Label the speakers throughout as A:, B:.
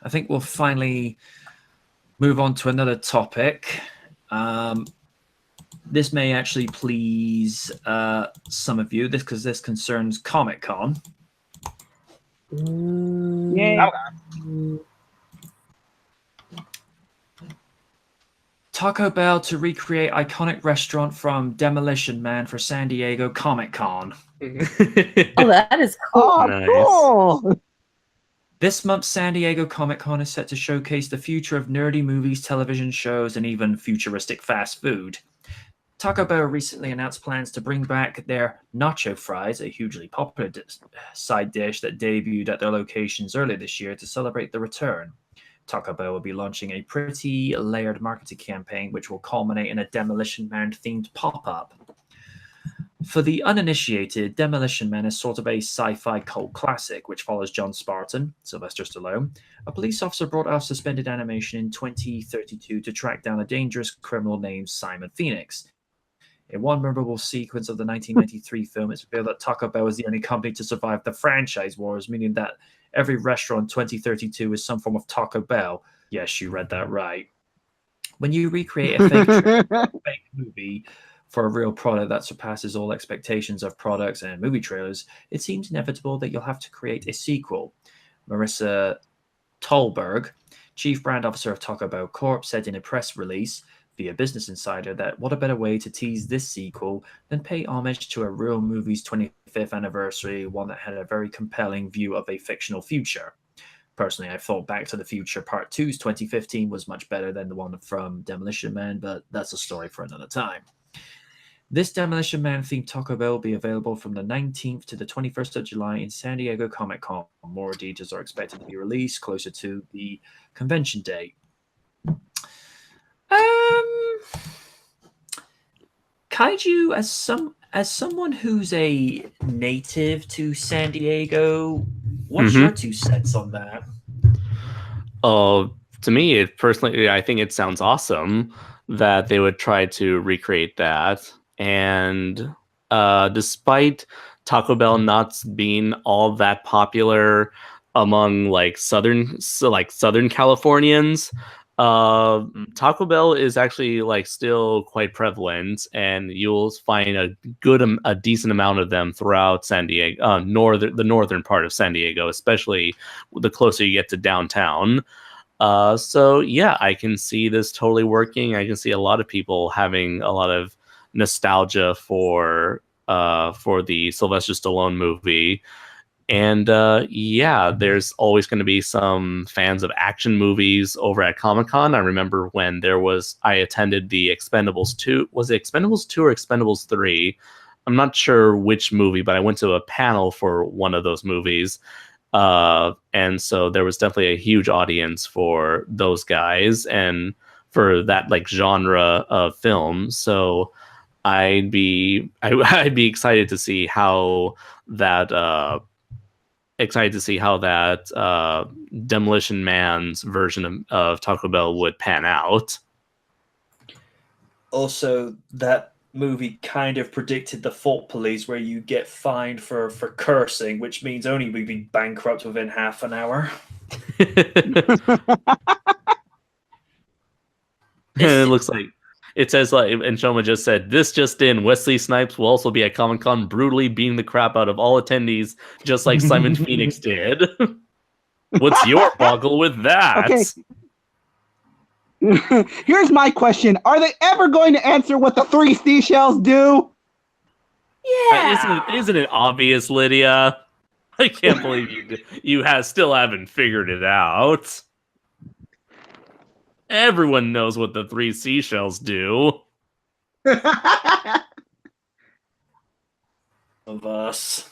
A: I think we'll finally move on to another topic. This may actually please some of you, because this concerns Comic-Con.
B: Yeah.
A: Taco Bell to recreate iconic restaurant from Demolition Man for San Diego Comic-Con.
C: Oh, that is cool.
B: Oh,
D: Nice.
B: cool.
A: This month's San Diego Comic-Con is set to showcase the future of nerdy movies, television shows, and even futuristic fast food. Taco Bell recently announced plans to bring back their nacho fries, a hugely popular side dish that debuted at their locations earlier this year, to celebrate the return. Taco Bell will be launching a pretty layered marketing campaign, which will culminate in a Demolition Man-themed pop-up. For the uninitiated, Demolition Man is sort of a sci-fi cult classic, which follows John Spartan, Sylvester Stallone, a police officer brought out of suspended animation in 2032 to track down a dangerous criminal named Simon Phoenix. In one memorable sequence of the 1993 film, it's revealed that Taco Bell is the only company to survive the franchise wars, meaning that every restaurant in 2032 is some form of Taco Bell. Yes, you read that right. When you recreate a fake movie for a real product that surpasses all expectations of products and movie trailers, it seems inevitable that you'll have to create a sequel. Marissa Tolberg, Chief Brand Officer of Taco Bell Corp., said in a press release via Business Insider that what a better way to tease this sequel than pay homage to a real movie's 25th anniversary, one that had a very compelling view of a fictional future. Personally, I thought Back to the Future Part 2's 2015 was much better than the one from Demolition Man, but that's a story for another time. This Demolition Man themed Taco Bell will be available from the 19th to the 21st of July in San Diego Comic-Con. More details are expected to be released closer to the convention date. Kaiju, as someone who's a native to San Diego, what's your 2 cents on that?
D: To me, personally, I think it sounds awesome that they would try to recreate that. And despite Taco Bell not being all that popular among Southern Californians, Taco Bell is actually still quite prevalent, and you'll find a decent amount of them throughout San Diego, the northern part of San Diego, especially the closer you get to downtown. So yeah, I can see this totally working. I can see a lot of people having a lot of nostalgia for the Sylvester Stallone movie. And yeah, there's always going to be some fans of action movies over at Comic-Con. I remember when I attended the Expendables 2. Was it Expendables 2 or Expendables 3? I'm not sure which movie, but I went to a panel for one of those movies. And so there was definitely a huge audience for those guys and for that genre of film. So I'd be excited to see how that Demolition Man's version of Taco Bell would pan out.
A: Also, that movie kind of predicted the Fault Police, where you get fined for cursing, which means only we'd be bankrupt within half an hour.
D: It looks like it says, and Shoma just said, this just in, Wesley Snipes will also be at Comic-Con brutally beating the crap out of all attendees, just like Simon Phoenix did. What's your boggle with that?
B: Okay. Here's my question. Are they ever going to answer what the 3 seashells do?
D: Yeah. Isn't it obvious, Lydia? I can't believe you still haven't figured it out. Everyone knows what the 3 seashells do.
A: Of us.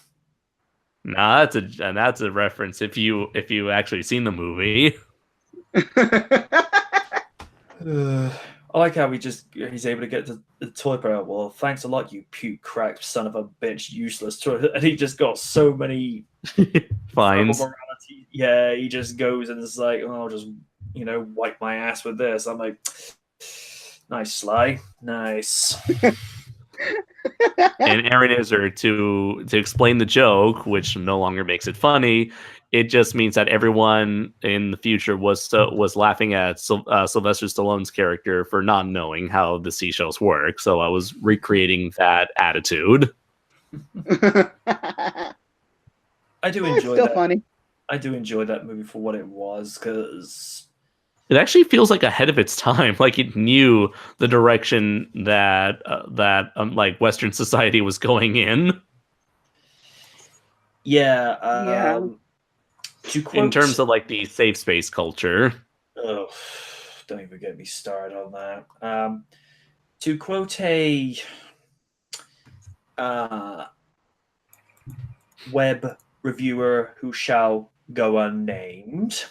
D: Nah, that's a reference if you actually seen the movie.
A: I like how he's able to get the toilet paper out. Well, thanks a lot, you puke cracked son of a bitch, useless toilet. And he just got so many
D: fines.
A: Yeah, he just goes and is like, oh, I'll just wipe my ass with this. I'm like, nice, Sly, nice.
D: And Aaron Iser, to explain the joke, which no longer makes it funny, It just means that everyone in the future was laughing at Sylvester Stallone's character for not knowing how the seashells work. So I was recreating that attitude.
A: I do
B: It's
A: enjoy
B: still
A: that.
B: funny.
A: I do enjoy that movie for what it was, because
D: it actually feels like ahead of its time. Like it knew the direction that like Western society was going in.
A: Yeah. To quote,
D: in terms of like the safe space culture.
A: Oh, don't even get me started on that. To quote a web reviewer who shall go unnamed,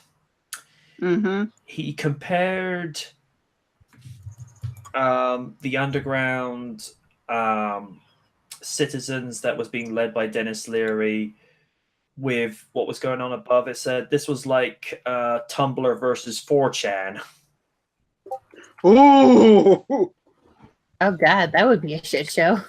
A: he compared the underground citizens that was being led by Dennis Leary with what was going on above. It said this was like Tumblr versus 4chan.
B: Ooh.
C: Oh God, that would be a shit show.